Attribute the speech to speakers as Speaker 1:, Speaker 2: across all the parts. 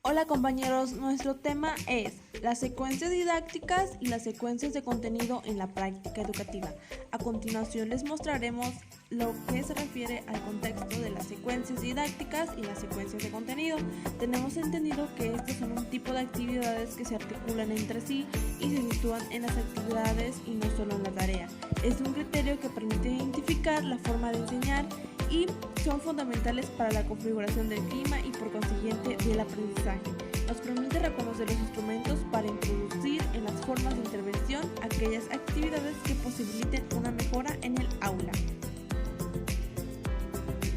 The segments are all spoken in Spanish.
Speaker 1: Hola compañeros, nuestro tema es las secuencias didácticas y las secuencias de contenido en la práctica educativa. A continuación les mostraremos lo que se refiere al contexto de las secuencias didácticas y las secuencias de contenido. Tenemos entendido que estos son un tipo de actividades que se articulan entre sí y se sitúan en las actividades y no solo en la tarea. Es un criterio que permite identificar la forma de enseñar y son fundamentales para la configuración del clima y por consiguiente del aprendizaje. Nos permite reconocer los instrumentos para introducir en las formas de intervención aquellas actividades que posibiliten una mejora en el aula.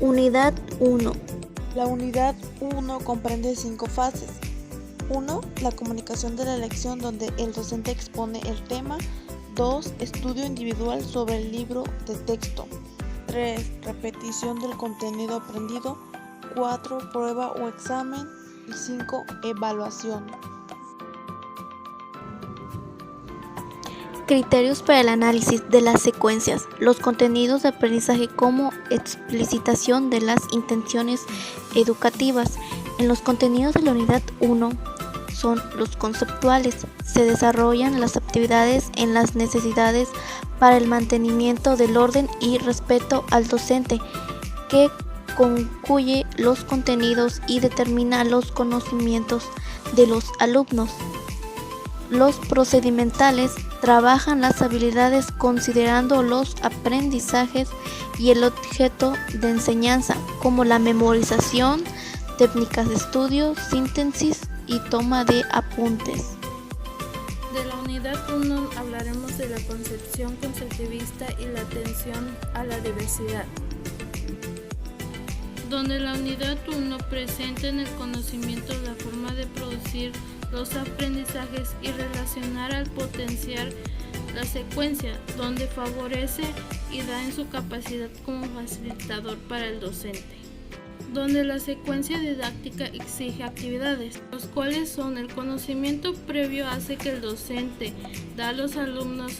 Speaker 2: Unidad 1.
Speaker 3: La unidad 1 comprende 5 fases. 1. La comunicación de la lección donde el docente expone el tema. 2. Estudio individual sobre el libro de texto. 3. Repetición del contenido aprendido. 4. Prueba o examen. Y 5. Evaluación.
Speaker 2: Criterios para el análisis de las secuencias. Los contenidos de aprendizaje como explicitación de las intenciones educativas. En los contenidos de la unidad 1 son los conceptuales. Se desarrollan las actividades en las necesidades para el mantenimiento del orden y respeto al docente, que concluye los contenidos y determina los conocimientos de los alumnos. Los procedimentales trabajan las habilidades considerando los aprendizajes y el objeto de enseñanza, como la memorización, técnicas de estudio, síntesis y toma de apuntes.
Speaker 4: De la unidad 1 hablaremos de la concepción constructivista y la atención a la diversidad, donde la unidad 1 presenta en el conocimiento la forma de producir los aprendizajes y relacionar al potenciar la secuencia, donde favorece y da en su capacidad como facilitador para el docente, donde la secuencia didáctica exige actividades, los cuales son el conocimiento previo hace que el docente da a los alumnos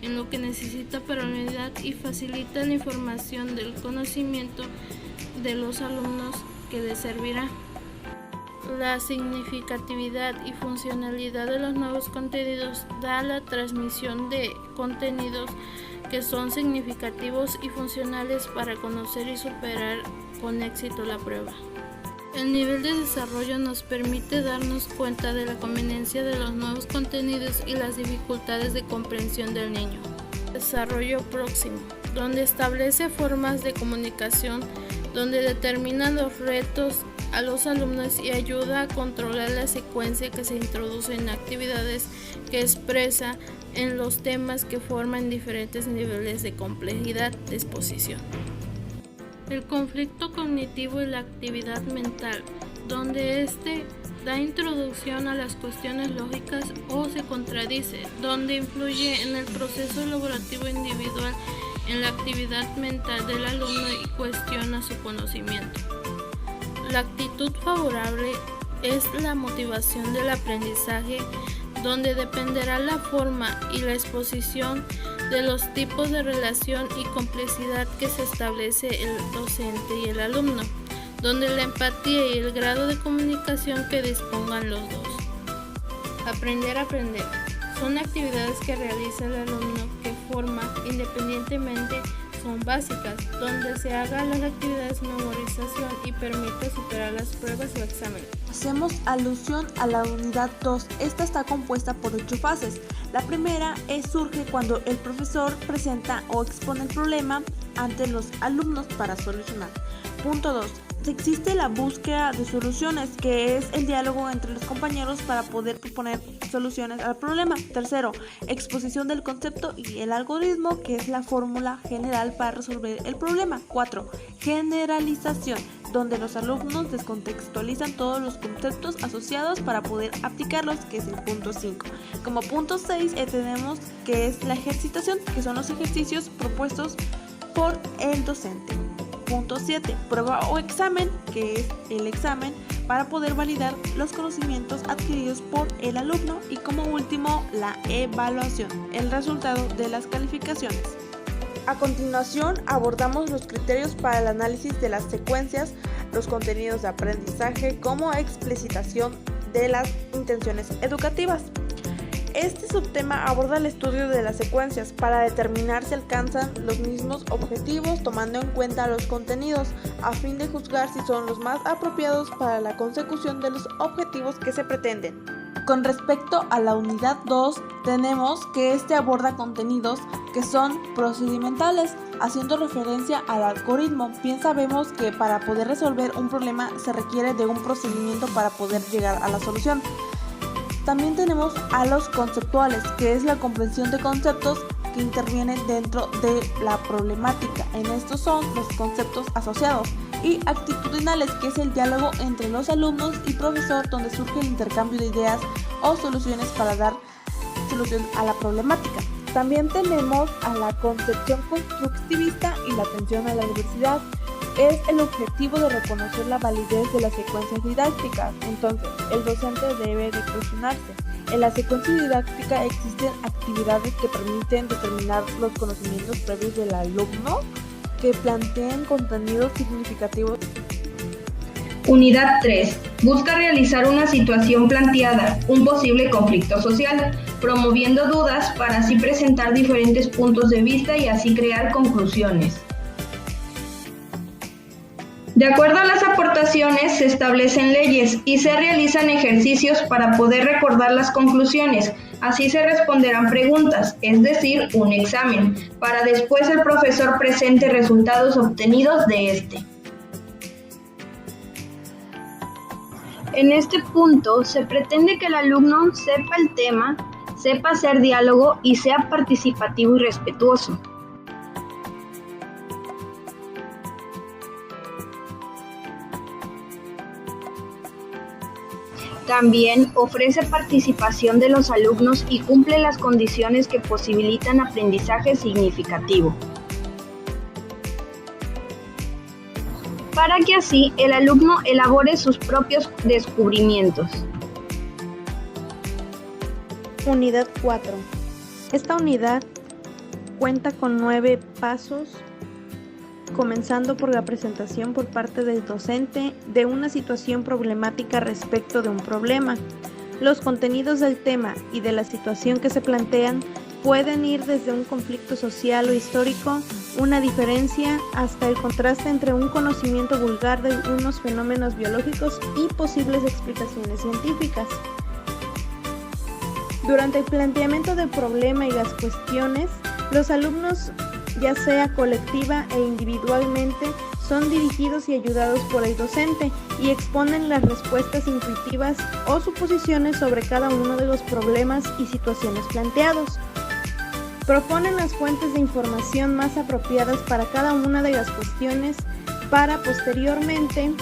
Speaker 4: en lo que necesita para la unidad y facilita la información del conocimiento de los alumnos que les servirá. La significatividad y funcionalidad de los nuevos contenidos da la transmisión de contenidos que son significativos y funcionales para conocer y superar con éxito la prueba. El nivel de desarrollo nos permite darnos cuenta de la conveniencia de los nuevos contenidos y las dificultades de comprensión del niño. Desarrollo próximo, donde establece formas de comunicación, donde determina los retos a los alumnos y ayuda a controlar la secuencia que se introduce en actividades que expresa en los temas que forman diferentes niveles de complejidad de exposición. El conflicto cognitivo y la actividad mental, donde da introducción a las cuestiones lógicas o se contradice, donde influye en el proceso elaborativo individual en la actividad mental del alumno y cuestiona su conocimiento. La actitud favorable es la motivación del aprendizaje, donde dependerá la forma y la exposición de los tipos de relación y complejidad que se establece el docente y el alumno, donde la empatía y el grado de comunicación que dispongan los dos. Aprender a aprender. Son actividades que realiza el alumno que forma independientemente son básicas, donde se hagan las actividades de memorización y permite superar las pruebas o exámenes.
Speaker 1: Hacemos alusión a la unidad 2. Esta está compuesta por 8 fases. La primera surge cuando el profesor presenta o expone el problema ante los alumnos para solucionar. Punto 2. Existe la búsqueda de soluciones, que es el diálogo entre los compañeros para poder proponer soluciones al problema. Tercero, exposición del concepto y el algoritmo, que es la fórmula general para resolver el problema. 4. Generalización, donde los alumnos descontextualizan todos los conceptos asociados para poder aplicarlos, que es el punto 5. Como punto 6 tenemos que es la ejercitación, que son los ejercicios propuestos por el docente. Punto 7. Prueba o examen, que es el examen para poder validar los conocimientos adquiridos por el alumno. Y como último, la evaluación, el resultado de las calificaciones. A continuación, abordamos los criterios para el análisis de las secuencias, los contenidos de aprendizaje como explicitación de las intenciones educativas. Este subtema aborda el estudio de las secuencias para determinar si alcanzan los mismos objetivos tomando en cuenta los contenidos, a fin de juzgar si son los más apropiados para la consecución de los objetivos que se pretenden. Con respecto a la unidad 2, tenemos que este aborda contenidos que son procedimentales, haciendo referencia al algoritmo. Bien sabemos que para poder resolver un problema se requiere de un procedimiento para poder llegar a la solución. También tenemos a los conceptuales, que es la comprensión de conceptos que intervienen dentro de la problemática. En estos son los conceptos asociados, y actitudinales, que es el diálogo entre los alumnos y profesor, donde surge el intercambio de ideas o soluciones para dar solución a la problemática. También tenemos a la concepción constructivista y la atención a la diversidad. Es el objetivo de reconocer la validez de las secuencias didácticas. Entonces, el docente debe de cuestionarse. En la secuencia didáctica existen actividades que permiten determinar los conocimientos previos del alumno, que planteen contenidos significativos.
Speaker 5: Unidad 3. Busca realizar una situación planteada, un posible conflicto social, promoviendo dudas para así presentar diferentes puntos de vista y así crear conclusiones. De acuerdo a las aportaciones, se establecen leyes y se realizan ejercicios para poder recordar las conclusiones. Así se responderán preguntas, es decir, un examen, para después el profesor presente resultados obtenidos de este. En este punto, se pretende que el alumno sepa el tema, sepa hacer diálogo y sea participativo y respetuoso. También ofrece participación de los alumnos y cumple las condiciones que posibilitan aprendizaje significativo, para que así el alumno elabore sus propios descubrimientos.
Speaker 2: Unidad 4. Esta unidad cuenta con 9 pasos, comenzando por la presentación por parte del docente de una situación problemática respecto de un problema. Los contenidos del tema y de la situación que se plantean pueden ir desde un conflicto social o histórico, una diferencia, hasta el contraste entre un conocimiento vulgar de unos fenómenos biológicos y posibles explicaciones científicas. Durante el planteamiento del problema y las cuestiones, los alumnos, ya sea colectiva e individualmente, son dirigidos y ayudados por el docente y exponen las respuestas intuitivas o suposiciones sobre cada uno de los problemas y situaciones planteados. Proponen las fuentes de información más apropiadas para cada una de las cuestiones para posteriormente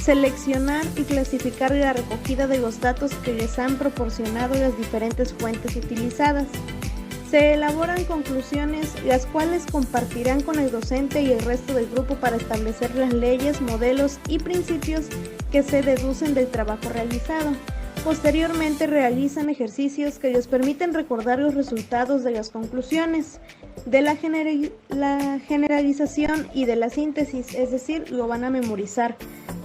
Speaker 2: seleccionar y clasificar la recogida de los datos que les han proporcionado las diferentes fuentes utilizadas. Se elaboran conclusiones, las cuales compartirán con el docente y el resto del grupo para establecer las leyes, modelos y principios que se deducen del trabajo realizado. Posteriormente realizan ejercicios que les permiten recordar los resultados de las conclusiones, de la generalización y de la síntesis, es decir, lo van a memorizar,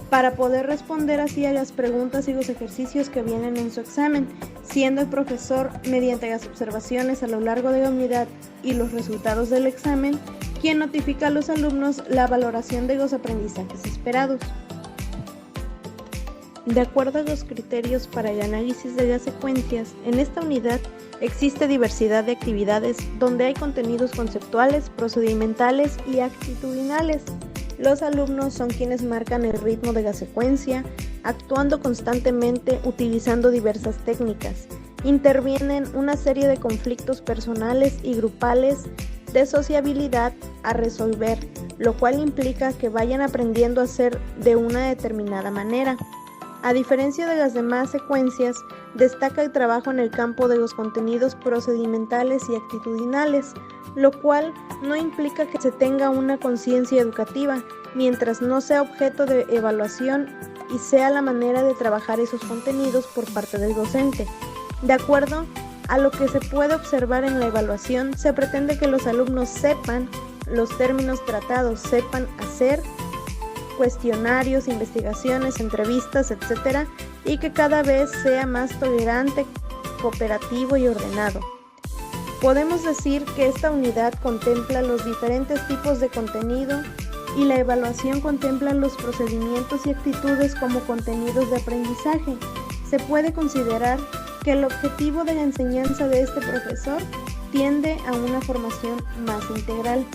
Speaker 2: para poder responder así a las preguntas y los ejercicios que vienen en su examen, siendo el profesor, mediante las observaciones a lo largo de la unidad y los resultados del examen, quien notifica a los alumnos la valoración de los aprendizajes esperados. De acuerdo a los criterios para el análisis de las secuencias, en esta unidad existe diversidad de actividades donde hay contenidos conceptuales, procedimentales y actitudinales. Los alumnos son quienes marcan el ritmo de la secuencia, actuando constantemente utilizando diversas técnicas. Intervienen una serie de conflictos personales y grupales de sociabilidad a resolver, lo cual implica que vayan aprendiendo a hacer de una determinada manera. A diferencia de las demás secuencias, destaca el trabajo en el campo de los contenidos procedimentales y actitudinales, lo cual no implica que se tenga una conciencia educativa, mientras no sea objeto de evaluación y sea la manera de trabajar esos contenidos por parte del docente. De acuerdo a lo que se puede observar en la evaluación, se pretende que los alumnos sepan los términos tratados, sepan hacer
Speaker 6: cuestionarios, investigaciones, entrevistas, etc., y que cada vez sea más tolerante, cooperativo y ordenado. Podemos decir que esta unidad contempla los diferentes tipos de contenido y la evaluación contempla los procedimientos y actitudes como contenidos de aprendizaje. Se puede considerar que el objetivo de la enseñanza de este profesor tiende a una formación más integral.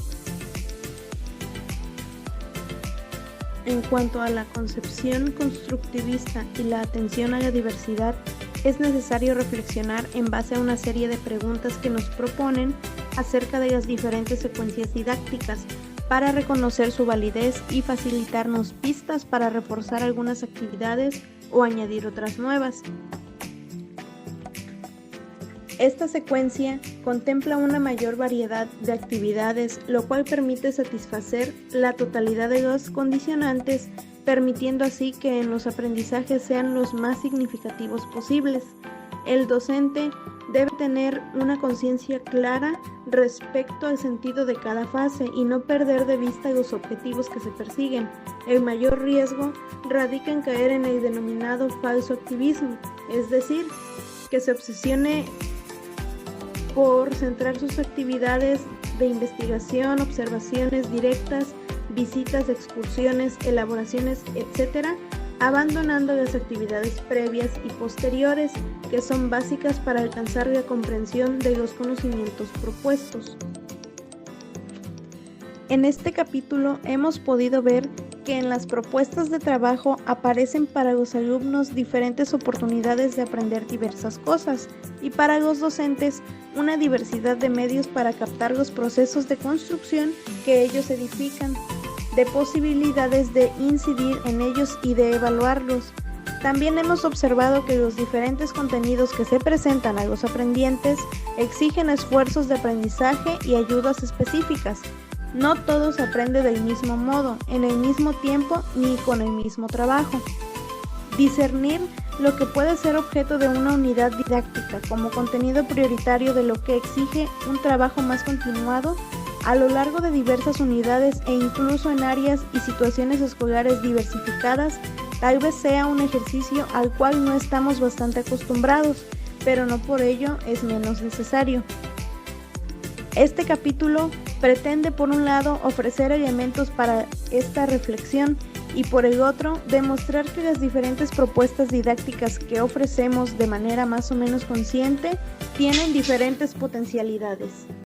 Speaker 6: En cuanto a la concepción constructivista y la atención a la diversidad, es necesario reflexionar en base a una serie de preguntas que nos proponen acerca de las diferentes secuencias didácticas para reconocer su validez y facilitarnos pistas para reforzar algunas actividades o añadir otras nuevas. Esta secuencia contempla una mayor variedad de actividades, lo cual permite satisfacer la totalidad de los condicionantes, permitiendo así que en los aprendizajes sean los más significativos posibles. El docente debe tener una conciencia clara respecto al sentido de cada fase y no perder de vista los objetivos que se persiguen. El mayor riesgo radica en caer en el denominado falso activismo, es decir, que se obsesione por centrar sus actividades de investigación, observaciones directas, visitas, excursiones, elaboraciones, etc., abandonando las actividades previas y posteriores que son básicas para alcanzar la comprensión de los conocimientos propuestos. En este capítulo hemos podido ver que en las propuestas de trabajo aparecen para los alumnos diferentes oportunidades de aprender diversas cosas y para los docentes una diversidad de medios para captar los procesos de construcción que ellos edifican, de posibilidades de incidir en ellos y de evaluarlos. También hemos observado que los diferentes contenidos que se presentan a los aprendientes exigen esfuerzos de aprendizaje y ayudas específicas. No todos aprenden del mismo modo, en el mismo tiempo ni con el mismo trabajo. Discernir lo que puede ser objeto de una unidad didáctica como contenido prioritario de lo que exige un trabajo más continuado a lo largo de diversas unidades e incluso en áreas y situaciones escolares diversificadas, tal vez sea un ejercicio al cual no estamos bastante acostumbrados, pero no por ello es menos necesario. Este capítulo pretende, por un lado, ofrecer elementos para esta reflexión y por el otro, demostrar que las diferentes propuestas didácticas que ofrecemos de manera más o menos consciente tienen diferentes potencialidades.